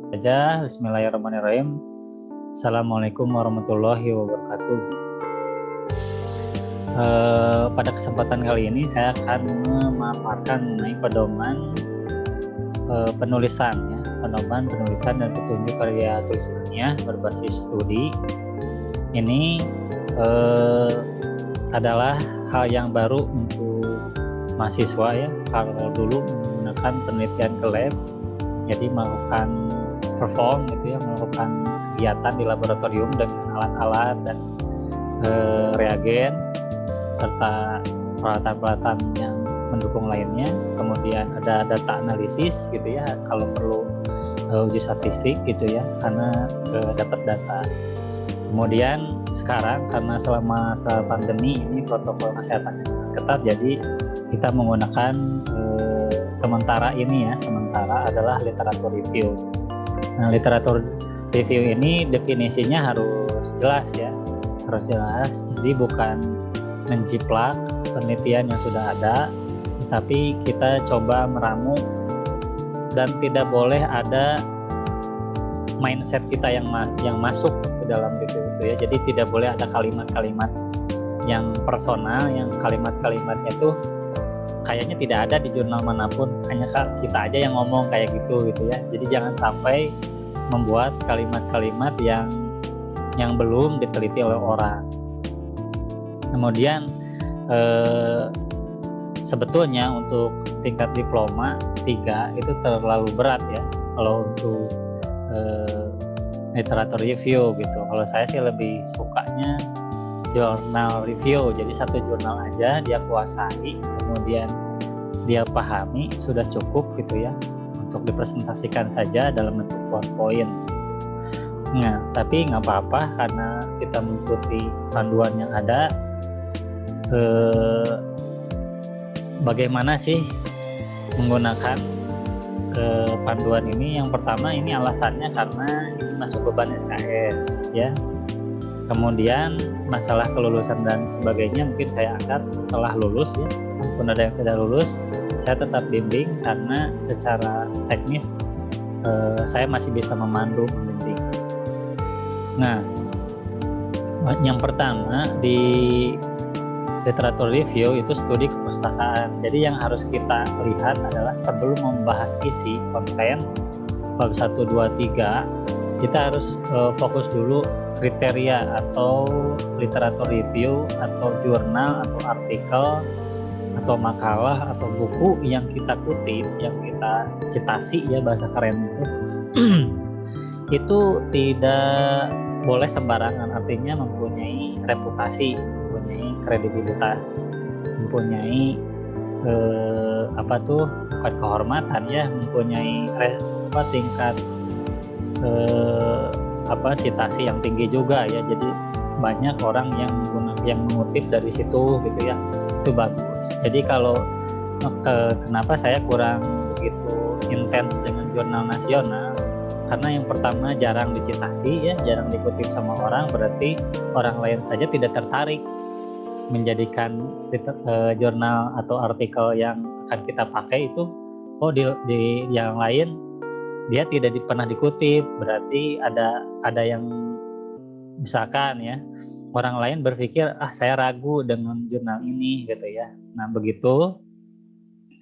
Aja, Bismillahirrahmanirrahim. Assalamualaikum warahmatullahi wabarakatuh. Pada kesempatan kali ini saya akan memaparkan mengenai pedoman penulisan, ya, pedoman penulisan dan petunjuk karya tulis ilmiah berbasis studi. Ini adalah hal yang baru untuk mahasiswa, ya. Kalau dulu menggunakan penelitian ke lab, jadi melakukan perform gitu, ya, melakukan kegiatan di laboratorium dengan alat-alat dan reagen serta peralatan-peralatan yang mendukung lainnya. Kemudian ada data analisis gitu, ya, kalau perlu uji statistik gitu, ya, karena dapat data. Kemudian sekarang karena selama masa pandemi ini protokol kesehatannya sangat ketat, jadi kita menggunakan sementara adalah literatur review. Nah, literatur review ini definisinya harus jelas, ya, harus jelas. Jadi bukan menjiplak penelitian yang sudah ada, tapi kita coba meramu dan tidak boleh ada mindset kita yang masuk ke dalam review itu, ya. Jadi tidak boleh ada kalimat-kalimat yang personal, yang kalimat-kalimatnya itu kayaknya tidak ada di jurnal manapun, hanya kita aja yang ngomong kayak gitu, ya. Jadi jangan sampai membuat kalimat-kalimat yang belum diteliti oleh orang. Kemudian sebetulnya untuk tingkat diploma 3 itu terlalu berat, ya, kalau untuk literatur review gitu. Kalau saya sih lebih sukanya jurnal review, jadi satu jurnal aja dia kuasai, kemudian dia pahami, sudah cukup gitu, ya, untuk dipresentasikan saja dalam bentuk PowerPoint. Nah, tapi nggak apa-apa karena kita mengikuti panduan yang ada. Bagaimana sih menggunakan panduan ini? Yang pertama, ini alasannya karena ini masuk beban SKS, ya. Kemudian masalah kelulusan dan sebagainya mungkin saya angkat setelah lulus, ya. Walaupun ada yang tidak lulus, saya tetap bimbing karena secara teknis saya masih bisa membimbing. Nah, yang pertama di literatur review itu studi kepustakaan. Jadi yang harus kita lihat adalah sebelum membahas isi konten bab 1, 2, 3, kita harus fokus dulu kriteria atau literatur review atau jurnal atau artikel atau makalah atau buku yang kita kutip, yang kita citasi, ya, bahasa keren itu tidak boleh sembarangan, artinya mempunyai reputasi, mempunyai kredibilitas, mempunyai bukan kehormatan, ya, mempunyai tingkat citasi yang tinggi juga, ya. Jadi banyak orang yang mengutip dari situ gitu, ya, itu bagus. Jadi kalau kenapa saya kurang begitu intens dengan jurnal nasional, karena yang pertama jarang dicitasi, ya, jarang dikutip sama orang, berarti orang lain saja tidak tertarik menjadikan jurnal atau artikel yang akan kita pakai itu, di yang lain dia tidak pernah dikutip, berarti ada yang misalkan, ya, orang lain berpikir saya ragu dengan jurnal ini gitu, ya. Nah, begitu.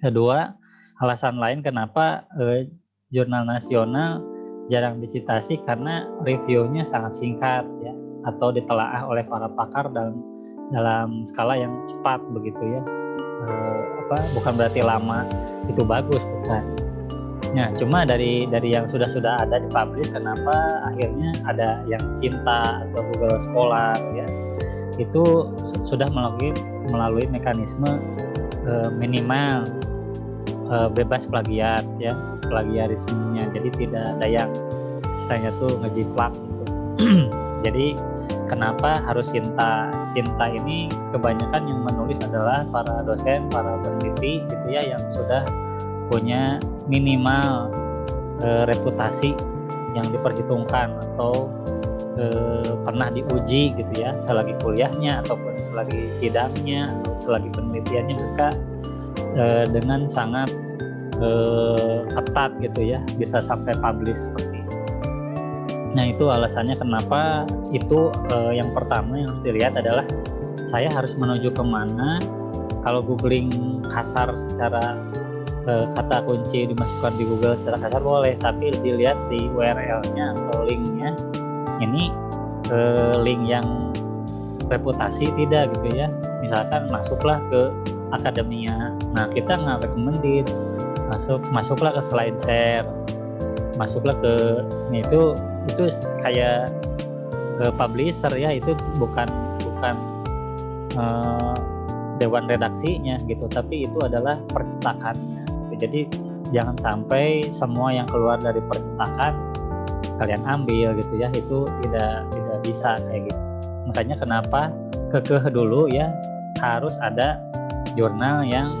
Kedua, alasan lain kenapa jurnal nasional jarang dicitasi karena reviewnya sangat singkat, ya, atau ditelaah oleh para pakar dalam skala yang cepat begitu, ya. Bukan berarti lama itu bagus, bukan. Nah, cuma dari yang sudah ada di publish, kenapa akhirnya ada yang Sinta atau Google Scholar, ya, itu sudah melalui mekanisme minimal bebas plagiat, ya, plagiarismenya. Jadi tidak ada yang istilahnya tuh ngejiplak gitu. Jadi kenapa harus Sinta? Sinta ini kebanyakan yang menulis adalah para dosen, para peneliti gitu, ya, yang sudah punya minimal reputasi yang diperhitungkan atau pernah diuji gitu, ya, selagi kuliahnya ataupun selagi sidangnya atau selagi penelitiannya, mereka dengan sangat ketat gitu, ya, bisa sampai publish seperti itu. Nah itu alasannya kenapa itu yang pertama yang harus dilihat adalah saya harus menuju kemana. Kalau googling kasar secara kata kunci dimasukkan di Google secara kasar boleh, tapi dilihat di URL-nya atau link-nya ini link yang reputasi tidak gitu ya. Misalkan masuklah ke Akademia, nah kita nggak recommended, masuklah ke SlideShare, masuklah ke itu kayak publisher ya, itu bukan dewan redaksinya gitu, tapi itu adalah percetakannya. Jadi jangan sampai semua yang keluar dari percetakan kalian ambil gitu ya, itu tidak bisa kayak gitu. Makanya kenapa kekeh dulu ya, harus ada jurnal yang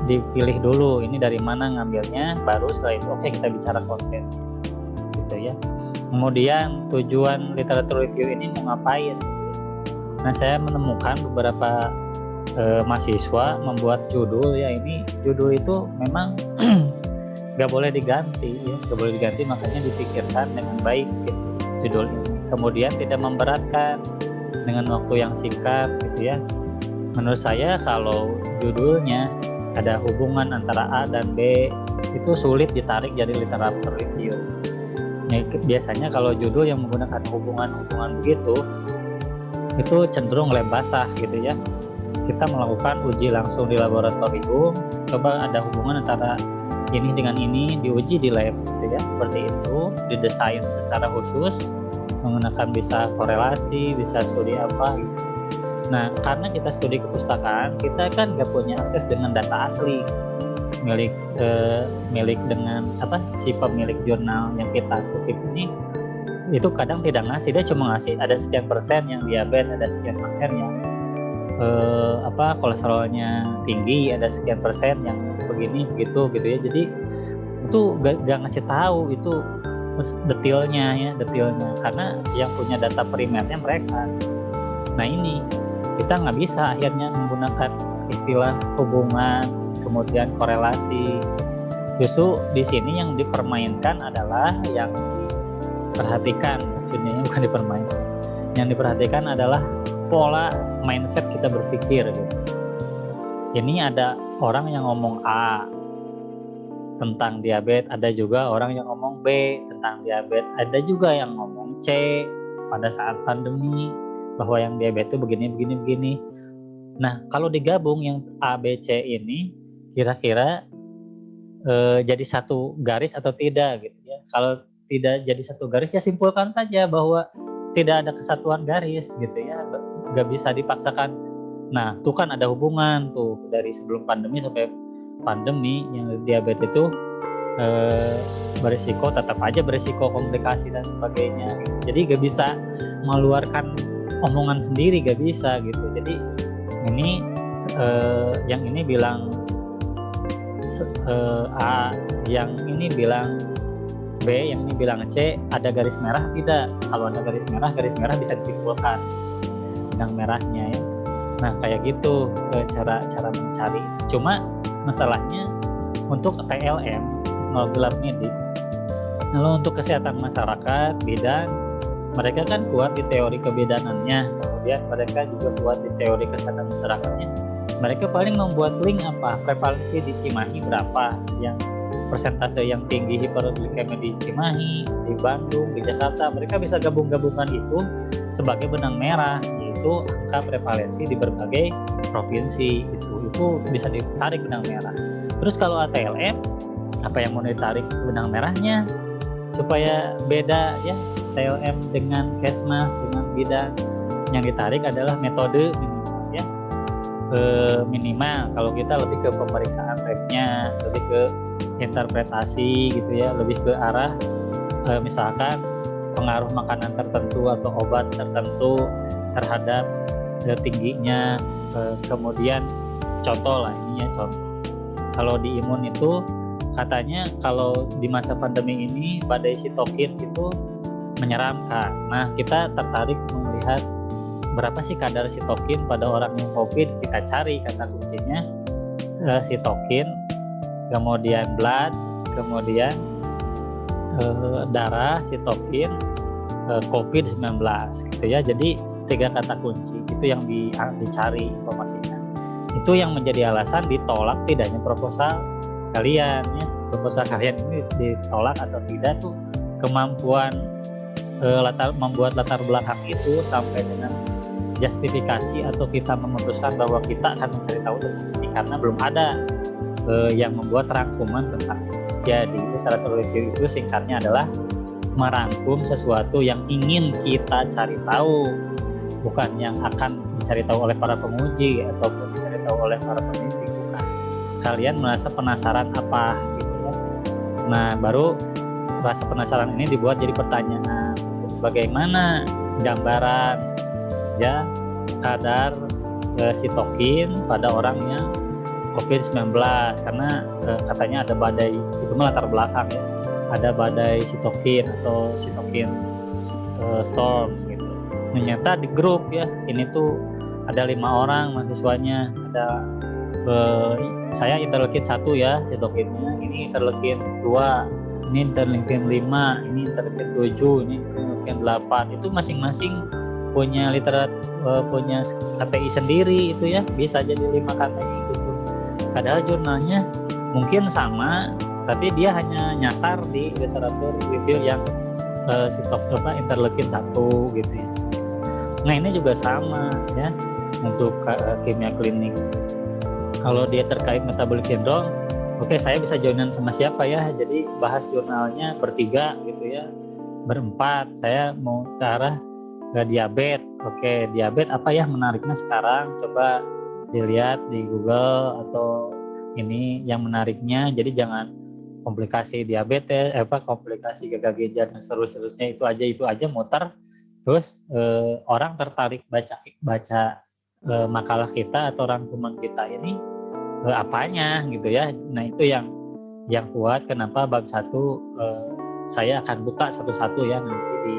dipilih dulu, ini dari mana ngambilnya, baru setelah itu oke, kita bicara konten gitu ya. Kemudian tujuan literatur review ini mau ngapain? Nah saya menemukan beberapa mahasiswa membuat judul ya, ini judul itu memang nggak boleh diganti ya, nggak boleh diganti, makanya dipikirkan dengan baik gitu, judul ini. Kemudian tidak memberatkan dengan waktu yang singkat gitu ya. Menurut saya kalau judulnya ada hubungan antara A dan B itu sulit ditarik jadi literatur review. Ya, biasanya kalau judul yang menggunakan hubungan-hubungan begitu itu cenderung lem basah gitu ya. Kita melakukan uji langsung di laboratorium, coba ada hubungan antara ini dengan ini, diuji di lab gitu ya. Seperti itu, didesain secara khusus menggunakan bisa korelasi, bisa studi apa gitu. Nah, karena kita studi kepustakaan, kita kan nggak punya akses dengan data asli milik dengan si pemilik jurnal yang kita kutip ini, itu kadang tidak ngasih, dia cuma ngasih ada sekian persen yang diabetes, ada sekian persen yang kolesterolnya tinggi, ada sekian persen yang begini begitu gitu ya. Jadi itu gak ngasih tahu itu detailnya karena yang punya data primernya mereka. Nah ini kita nggak bisa akhirnya menggunakan istilah hubungan kemudian korelasi. Justru di sini yang dipermainkan adalah yang diperhatikan, maksudnya bukan dipermainkan, yang diperhatikan adalah pola mindset kita berpikir gitu. Ini ada orang yang ngomong A tentang diabetes, ada juga orang yang ngomong B tentang diabetes, ada juga yang ngomong C pada saat pandemi bahwa yang diabetes itu begini. Nah, kalau digabung yang A, B, C ini kira-kira jadi satu garis atau tidak gitu ya. Kalau tidak jadi satu garis ya simpulkan saja bahwa tidak ada kesatuan garis gitu ya, nggak bisa dipaksakan. Nah, itu kan ada hubungan tuh dari sebelum pandemi sampai pandemi, yang diabetes itu tetap aja berisiko komplikasi dan sebagainya gitu. Jadi nggak bisa mengeluarkan omongan sendiri, nggak bisa gitu. Jadi ini yang ini bilang A, yang ini bilang B, yang ini bilang C, ada garis merah tidak? Kalau ada garis merah bisa disimpulkan benang merahnya ya. Nah kayak gitu cara mencari. Cuma masalahnya untuk TLM, teknologi gelar medik, kalau untuk kesehatan masyarakat bidan, mereka kan kuat di teori kebidanannya, kemudian mereka juga kuat di teori kesehatan masyarakatnya. Mereka paling membuat link prevalensi di Cimahi berapa, yang persentase yang tinggi hiperglikemia di Cimahi, di Bandung, di Jakarta. Mereka bisa gabungkan itu sebagai benang merah, yaitu angka prevalensi di berbagai provinsi. Itu bisa ditarik benang merah. Terus kalau ATLM, apa yang mau ditarik benang merahnya supaya beda ya, TLM dengan Kesmas dengan bidan, yang ditarik adalah metode minimal. Kalau kita lebih ke pemeriksaan labnya, lebih ke interpretasi gitu ya, lebih ke arah misalkan pengaruh makanan tertentu atau obat tertentu terhadap tingginya, kemudian contoh kalau di imun itu katanya kalau di masa pandemi ini badai sitokin itu menyeramkan. Nah kita tertarik melihat berapa sih kadar sitokin pada orang yang COVID. Kita cari kata kuncinya sitokin, kemudian blood, kemudian darah, sitokin, COVID-19 gitu ya. Jadi 3 kata kunci itu yang dicari informasinya. Itu yang menjadi alasan ditolak tidaknya proposal kalian ya. Proposal kalian ini ditolak atau tidak tuh kemampuan membuat latar belakang itu sampai dengan justifikasi atau kita memutuskan bahwa kita akan mencari tahu tentang ini karena belum ada yang membuat rangkuman tentang. Jadi literatur review itu singkatnya adalah merangkum sesuatu yang ingin kita cari tahu, bukan yang akan dicari tahu oleh para penguji ataupun dicari tahu oleh para peneliti, bukan. Kalian merasa penasaran apa gitu ya. Nah, baru rasa penasaran ini dibuat jadi pertanyaan. Bagaimana gambaran ya kadar sitokin pada orang yang COVID-19 karena katanya ada badai, itu mah latar belakang ya, ada badai sitokin atau sitokin storm gitu. Ternyata di grup ya ini tuh ada 5 orang mahasiswanya, ada saya interleukin 1 ya sitokinnya, ini interleukin 2, ini interleukin 5, ini interleukin 7, ini interleukin 8. Itu masing-masing punya punya KPI sendiri itu ya, bisa jadi 5 KPI gitu. Padahal jurnalnya mungkin sama, tapi dia hanya nyasar di literatur review yang interleukin 1 gitu ya. Nah ini juga sama ya untuk kimia klinik. Kalau dia terkait metabolic syndrome, oke, saya bisa joinan sama siapa ya? Jadi bahas jurnalnya bertiga gitu ya, berempat. Saya mau ke arah diabetes. Oke, diabetes apa ya menariknya sekarang? Coba dilihat di Google atau ini yang menariknya. Jadi jangan komplikasi diabetes, komplikasi gagal ginjal dan seterusnya, itu aja muter. Terus orang tertarik baca makalah kita atau rangkuman kita ini apanya gitu ya. Nah itu yang kuat kenapa bab 1 saya akan buka satu-satu ya nanti di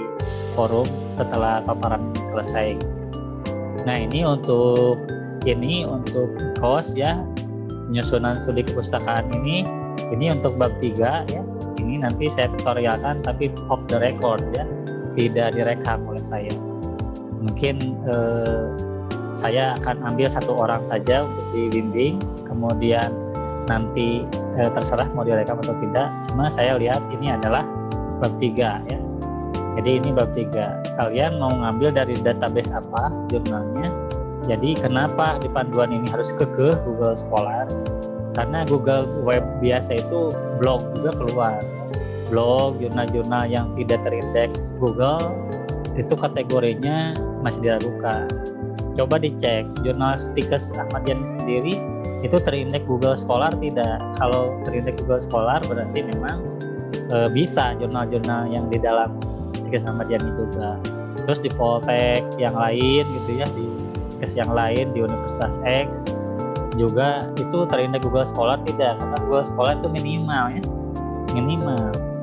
forum setelah paparan ini selesai. Nah ini untuk host ya, penyusunan studi kepustakaan ini untuk bab 3 ya. Ini nanti saya tutorialkan tapi off the record ya, tidak direkam oleh saya. Mungkin saya akan ambil 1 orang saja untuk dibimbing, kemudian nanti terserah mau direkam atau tidak. Cuma saya lihat ini adalah bab 3 ya. Jadi ini bab 3. Kalian mau ngambil dari database apa jurnalnya? Jadi kenapa di panduan ini harus ke Google Scholar? Karena Google Web biasa itu blog juga keluar. Blog, jurnal-jurnal yang tidak terindeks Google itu kategorinya masih diragukan. Coba dicek jurnal Stikes Ahmad Yani sendiri itu terindeks Google Scholar tidak. Kalau terindeks Google Scholar berarti memang bisa jurnal-jurnal yang di dalam Stikes Ahmad Yani juga. Terus di Poltek yang lain gitu ya, di yang lain di Universitas X juga itu terindeks Google Scholar tidak, karena Google Scholar itu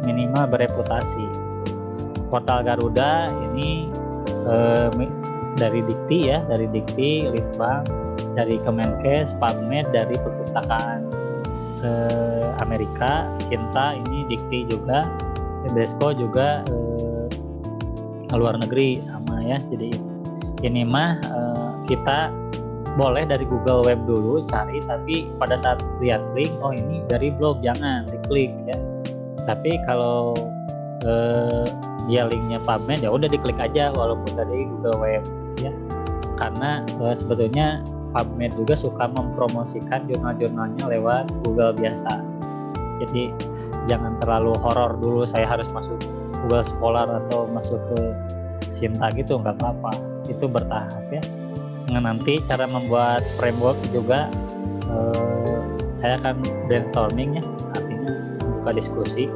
minimal bereputasi. Portal Garuda ini dari Dikti, Litbang, dari Kemenkes, PubMed, dari Perpustakaan Amerika, Sinta ini Dikti juga, Besko juga luar negeri sama ya. Jadi ini mah kita boleh dari Google Web dulu cari, tapi pada saat lihat link, oh ini dari blog, jangan diklik ya. Tapi kalau dia linknya PubMed ya udah diklik aja walaupun dari Google Web ya. Karena sebetulnya PubMed juga suka mempromosikan jurnal-jurnalnya lewat Google biasa. Jadi jangan terlalu horor dulu saya harus masuk Google Scholar atau masuk ke Sinta gitu, nggak apa-apa, itu bertahap ya. Nanti cara membuat framework juga saya akan brainstorming ya, artinya membuka diskusi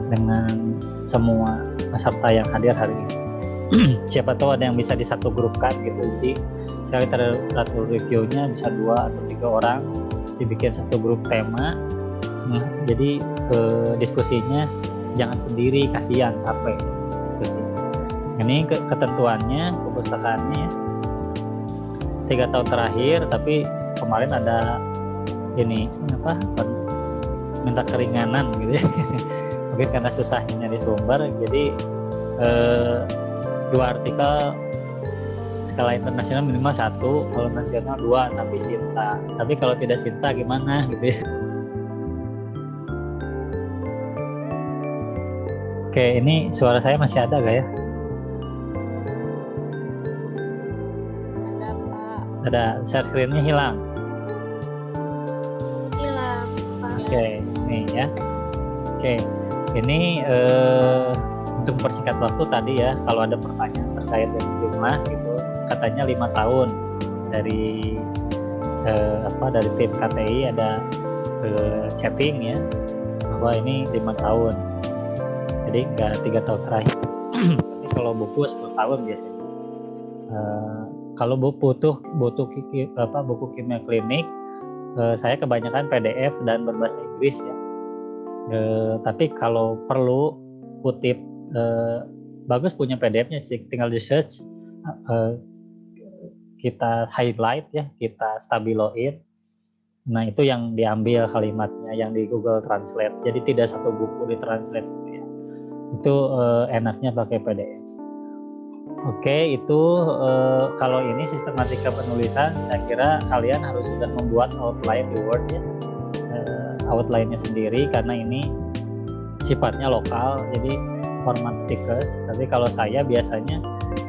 dengan semua peserta yang hadir hari ini. Siapa tahu ada yang bisa disatu grupkan gitu. Jadi saya literatur reviewnya bisa 2 atau 3 orang dibikin satu grup tema. Nah, jadi diskusinya jangan sendiri, kasihan, capek diskusi. Ini ketentuannya kepustakaannya 3 tahun terakhir, tapi kemarin ada ini minta keringanan gitu ya. mungkin karena susahnya nyari sumber, jadi dua artikel skala internasional minimal 1, kalau nasional 2 tapi Sinta. Tapi kalau tidak Sinta gimana gitu ya. Oke, ini suara saya masih ada gak ya? Ada Pak. Ada, share screen-nya hilang. Hilang Pak. Oke, nih ya. Oke, ini untuk mempersingkat waktu tadi ya, kalau ada pertanyaan terkait dengan jumlah gitu, katanya 5 tahun dari dari tim KTI ada chatting ya, bahwa ini 5 tahun. Jadi nggak 3 tahun terakhir. Tapi kalau buku 10 tahun biasanya. Kalau butuh buku kimia klinik, saya kebanyakan PDF dan berbahasa Inggris ya. Tapi kalau perlu kutip, bagus punya PDF-nya sih, tinggal di search, kita highlight ya, kita stabiloin. Nah itu yang diambil kalimatnya, yang di Google Translate. Jadi tidak satu buku di translate gitu ya. Itu enaknya pakai PDF. Oke, itu kalau ini sistematika penulisan, saya kira kalian harus sudah membuat outline di Word ya, outline-nya sendiri, karena ini sifatnya lokal, jadi format stickers. Tapi kalau saya biasanya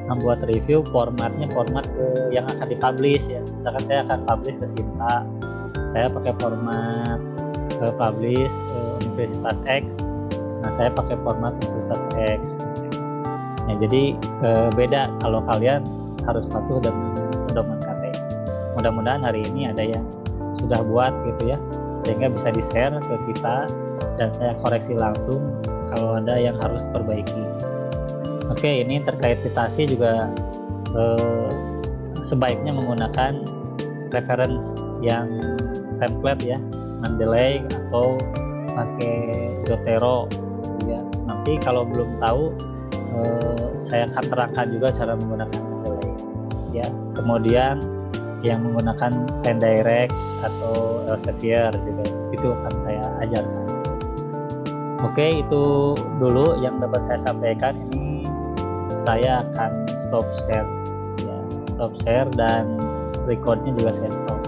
membuat review formatnya format yang akan dipublish ya. Misalkan saya akan publish ke Sinta, saya pakai format publish Universitas X. Nah, saya pakai format Universitas X. Nah, jadi beda kalau kalian harus patuh dengan pedoman KTI. Mudah-mudahan hari ini ada yang sudah buat gitu ya, sehingga bisa di-share ke kita dan saya koreksi langsung kalau ada yang harus diperbaiki. Oke, ini terkait citasi juga sebaiknya menggunakan reference yang template ya, Mendeley atau pakai Zotero ya. Nanti kalau belum tahu, saya akan terangkan juga cara menggunakan Mendeley ya. Kemudian yang menggunakan SendDirect atau Elsevier juga itu akan saya ajarkan. Oke, itu dulu yang dapat saya sampaikan. Ini saya akan stop share ya, stop share dan recordnya juga saya stop.